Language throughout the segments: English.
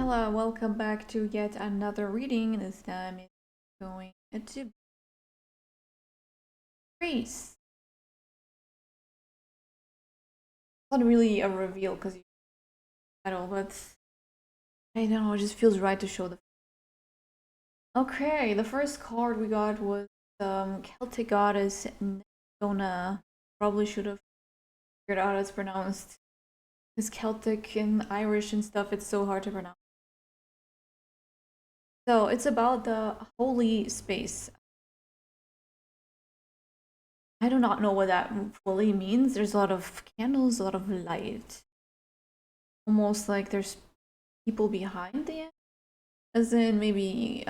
Hello, welcome back to yet another reading. This time it's going to Greece. Not really a reveal because you title, but I don't know, it just feels right to show the. Okay, the first card we got was Celtic goddess Nona. Probably should have figured out how it's pronounced. It's Celtic and Irish and stuff, it's so hard to pronounce. So it's about the holy space. I do not know what that fully means. There's a lot of candles, a lot of light. Almost like there's people behind the end, as in maybe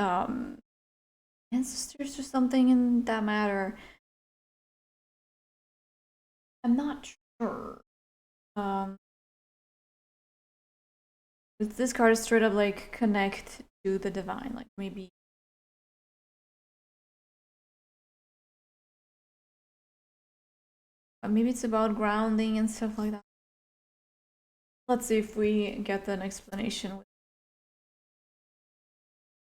ancestors or something in that matter. I'm not sure. Um, this card is straight up like connect to the divine, like maybe. Maybe it's about grounding and stuff like that. Let's see if we get an explanation.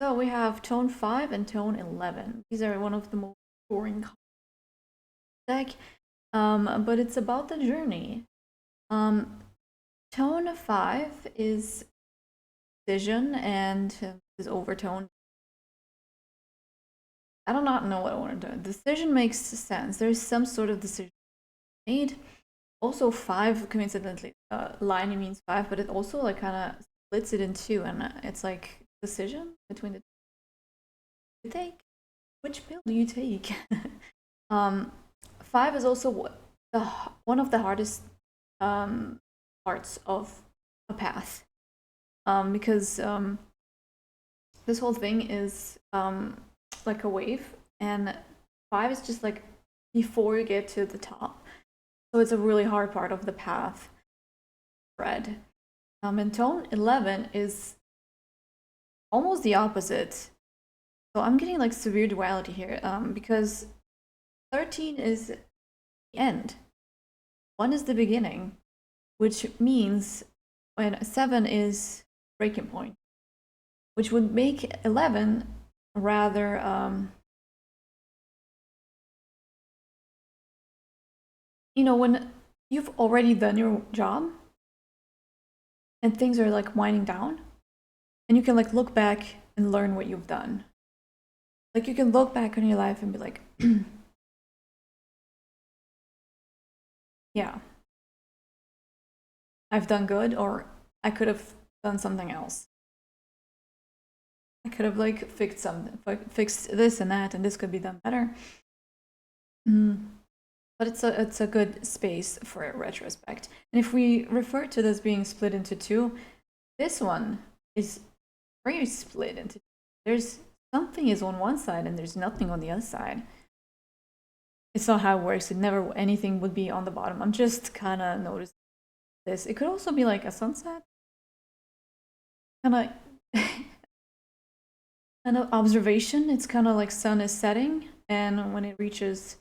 So we have tone 5 and tone 11. These are one of the most boring cards deck, but it's about the journey. Tone 5 is decision and is overtone. I do not know what I want to do. Decision makes sense. There's some sort of decision made. Also, 5 coincidentally, line means 5, but it also like kind of splits it in two, and it's like decision between the two. You take which pill do you take? 5 is also one of the hardest parts of a path, because this whole thing is like a wave, and 5 is just like before you get to the top. So it's a really hard part of the path. Red. And tone 11 is almost the opposite. So I'm getting like severe duality here, because 13 is the end. 1 is the beginning, which means when 7 is breaking point, which would make 11 rather when you've already done your job and things are like winding down, and you can like look back and learn what you've done. Like you can look back on your life and be like, yeah, I've done good, or I could have done something else. I could have like fixed this and that, and this could be done better. But it's a good space for a retrospect. And if we refer to this being split into two, this one is very split into. There's something is on one side and there's nothing on the other side. It's not how it works. It never anything would be on the bottom. I'm just kind of noticing this. It could also be like a sunset, kind of an observation. It's kind of like sun is setting, and when it reaches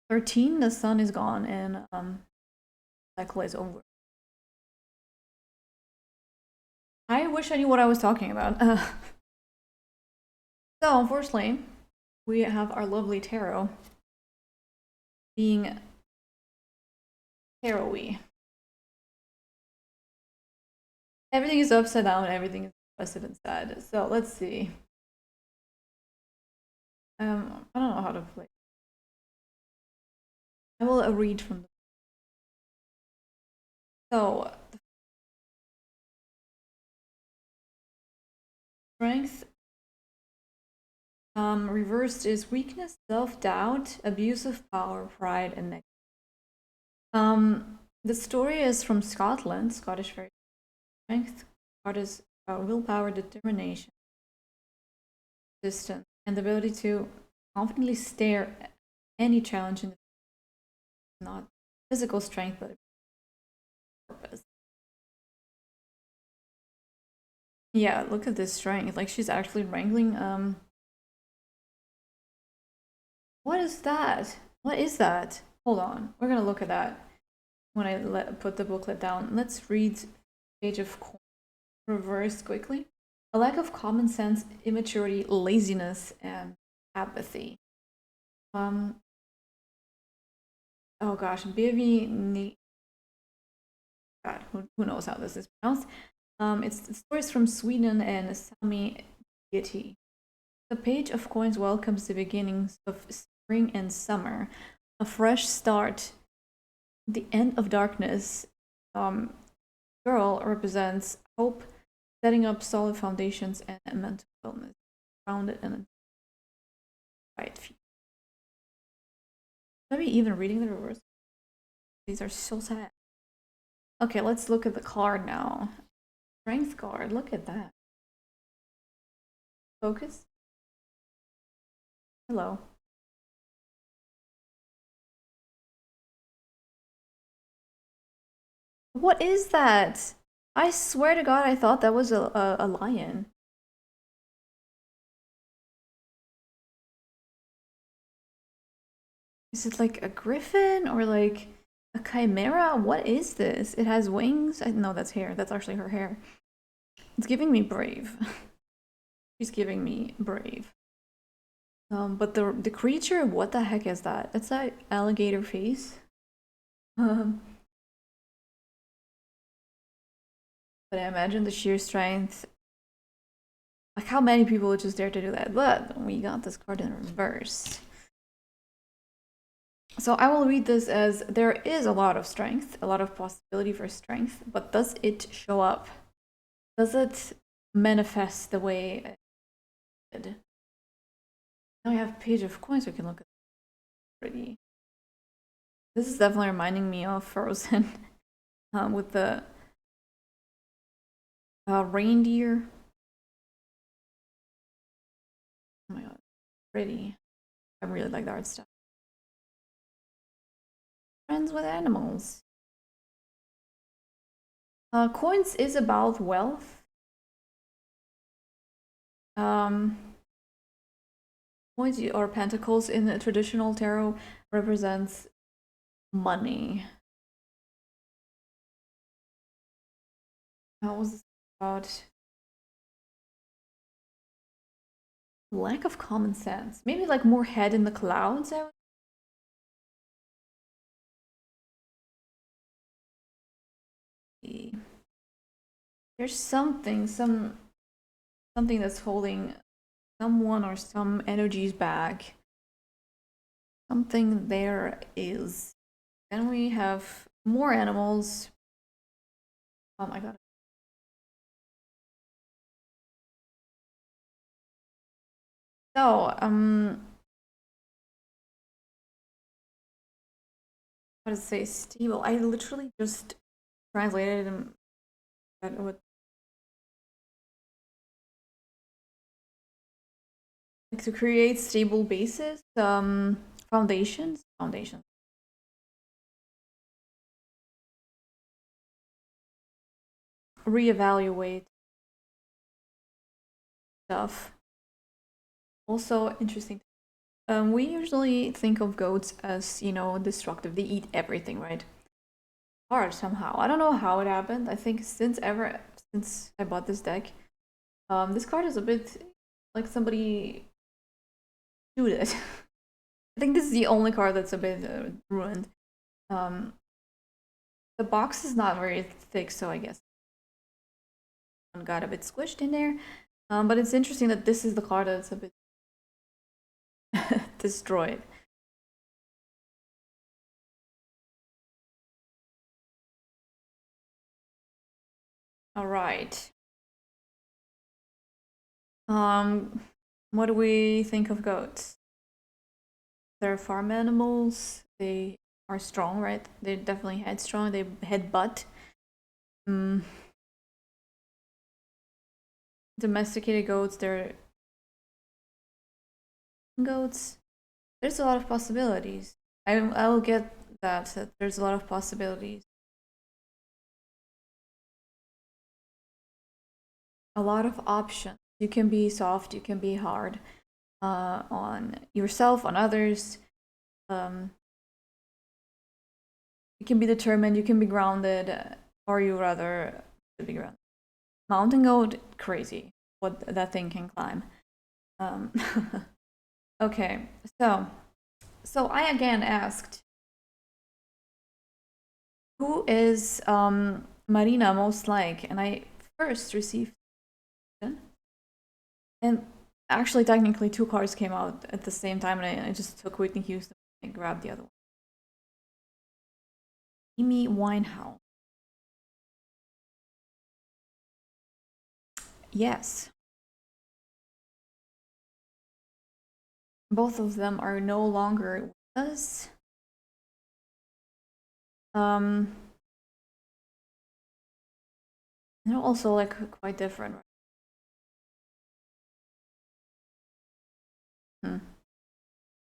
13, the sun is gone, and cycle is over. I wish I knew what I was talking about. So unfortunately, we have our lovely tarot being tarot-y. Everything is upside down, everything is twisted inside. So let's see. I don't know how to play. I will read from the. So strength reversed is weakness, self-doubt, abuse of power, pride, and the story is from Scotland, Scottish fairy. Strength card is willpower, determination, resistance, and the ability to confidently stare at any challenge in the not physical strength, but purpose. Yeah, look at this strength. Like she's actually wrangling. What is that? What is that? Hold on. We're gonna look at that when I put the booklet down. Let's read Page of Coins. reversed quickly. A lack of common sense, immaturity, laziness, and apathy. Um, oh gosh, Bivi, God, who knows how this is pronounced? It's stories from Sweden and Sami deity. The page of coins welcomes the beginnings of spring and summer, a fresh start, the end of darkness. Girl represents hope, setting up solid foundations and mental wellness, grounded in a bright future. Should I be even reading the reverse? These are so sad. Okay, let's look at the card now. Strength card, look at that. Focus. Hello. What is that? I swear to God, I thought that was a lion. Is it like a griffin or like a chimera? What is this? It has wings? No, that's hair. That's actually her hair. It's giving me brave. She's giving me brave. But the creature, what the heck is that? It's that alligator face. Um, but I imagine the sheer strength. Like how many people would just dare to do that? But we got this card in reverse. So I will read this as there is a lot of strength, a lot of possibility for strength, but does it show up? Does it manifest the way it did? Now we have Page of Coins we can look at. Pretty. This is definitely reminding me of Frozen with the reindeer. Oh my god, pretty. I really like the art stuff. Friends with animals. Coins is about wealth. Coins or pentacles in the traditional tarot represents money. How was this about? Lack of common sense. Maybe like more head in the clouds, I would. There's something that's holding someone or some energies back. Something there is. Then we have more animals. Oh my god. So, how to say stable? I literally just translated and what like to create stable bases, foundations, reevaluate stuff. Also interesting. We usually think of goats as, you know, destructive. They eat everything, right? Hard somehow. I don't know how it happened. I think since I bought this deck, this card is a bit like somebody chewed it. I think this is the only card that's a bit ruined. Um, the box is not very thick, so I guess one got a bit squished in there. But it's interesting that this is the card that's a bit destroyed. All right. What do we think of goats? They're farm animals. They are strong, right? They're definitely headstrong. They headbutt. Domesticated goats. They're goats. There's a lot of possibilities. I will get that there's a lot of possibilities. A lot of options. You can be soft. You can be hard on yourself, on others. You can be determined. You can be grounded, or you rather be grounded. Mountain goat, crazy. What that thing can climb. Um, okay, so I again asked, who is Marina most like? And I first received, and actually technically two cards came out at the same time, and I just took Whitney Houston and grabbed the other one. Amy Winehouse. Yes. Both of them are no longer with us. Um, they're also like quite different. Hmm.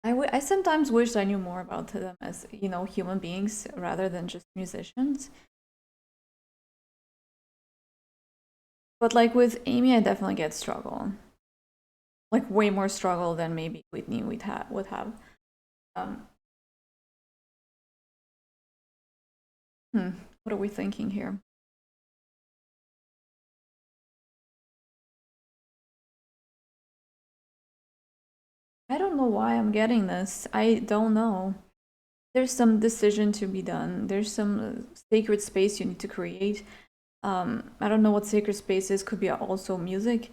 I sometimes wish I knew more about them as, you know, human beings rather than just musicians. But like with Amy, I definitely get struggle. Like way more struggle than maybe Whitney would have. Um, hmm, what are we thinking here? I don't know why I'm getting this. I don't know. There's some decision to be done. There's some sacred space you need to create. I don't know what sacred space is. Could be also music.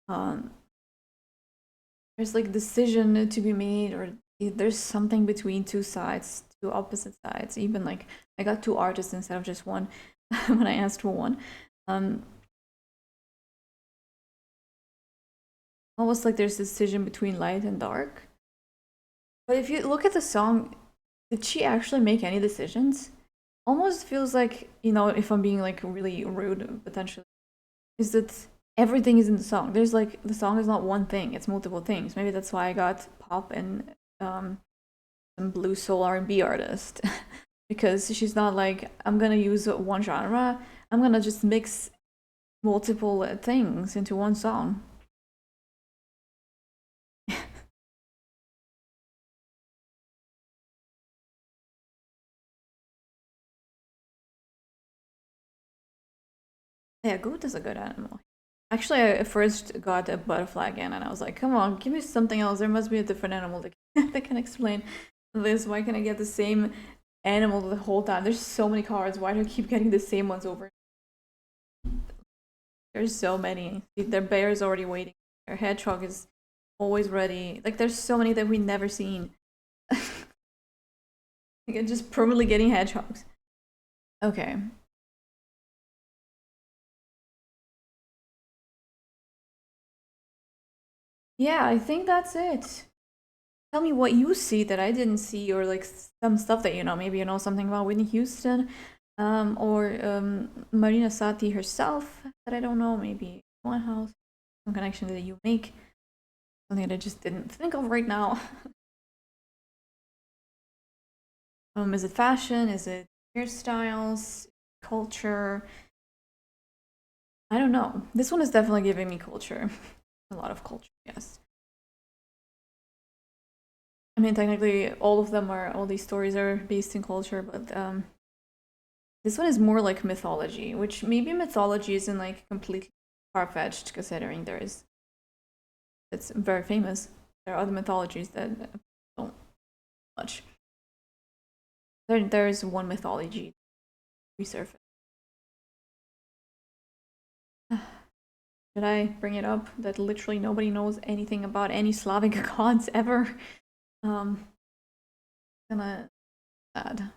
Um, there's like decision to be made, or there's something between two sides, two opposite sides. Even like I got two artists instead of just one when I asked for one. Um, almost like there's decision between light and dark. But if you look at the song, did she actually make any decisions? Almost feels like, you know, if I'm being like really rude potentially, is that everything is in the song. There's like the song is not one thing; it's multiple things. Maybe that's why I got pop and some blue soul R&B artist because she's not like I'm gonna use one genre. I'm gonna just mix multiple things into one song. Yeah, goat is a good animal. Actually, I first got a butterfly again, and I was like, "Come on, give me something else. There must be a different animal that can explain this. Why can I get the same animal the whole time? There's so many cards. Why do I keep getting the same ones over? There's so many. Their bear is already waiting. Their hedgehog is always ready. Like there's so many that we never seen. Like I'm just permanently getting hedgehogs. Okay. Yeah, I think that's it. Tell me what you see that I didn't see, or like some stuff that you know. Maybe you know something about Whitney Houston, or Marina Satti herself that I don't know. Maybe one house, some connection that you make, something that I just didn't think of right now. Is it fashion? Is it hairstyles? Culture? I don't know. This one is definitely giving me culture. A lot of culture, yes. I mean, technically, all these stories are based in culture, but this one is more like mythology, which maybe mythology isn't like completely far-fetched considering it's very famous. There are other mythologies that don't much. There is one mythology resurface. Should I bring it up that literally nobody knows anything about any Slavic gods ever? Um, gonna sad.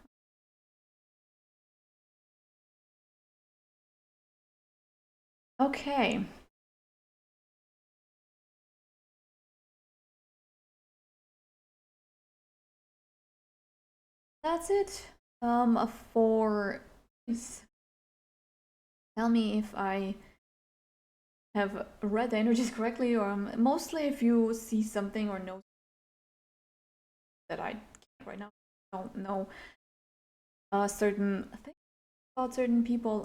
Okay, that's it. For tell me if I have read the energies correctly, or mostly if you see something or know that I can't right now. Don't know certain things about certain people.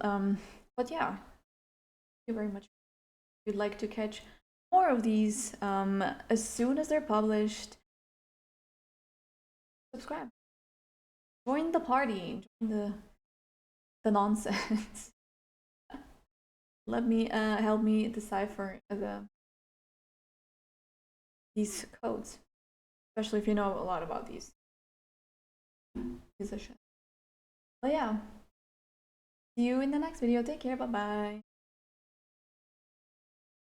But yeah, thank you very much. If you'd like to catch more of these as soon as they're published, subscribe. Join the party. Join the nonsense. let me help me decipher these codes, especially if you know a lot about these musicians. But yeah, see you in the next video. Take care. Bye bye.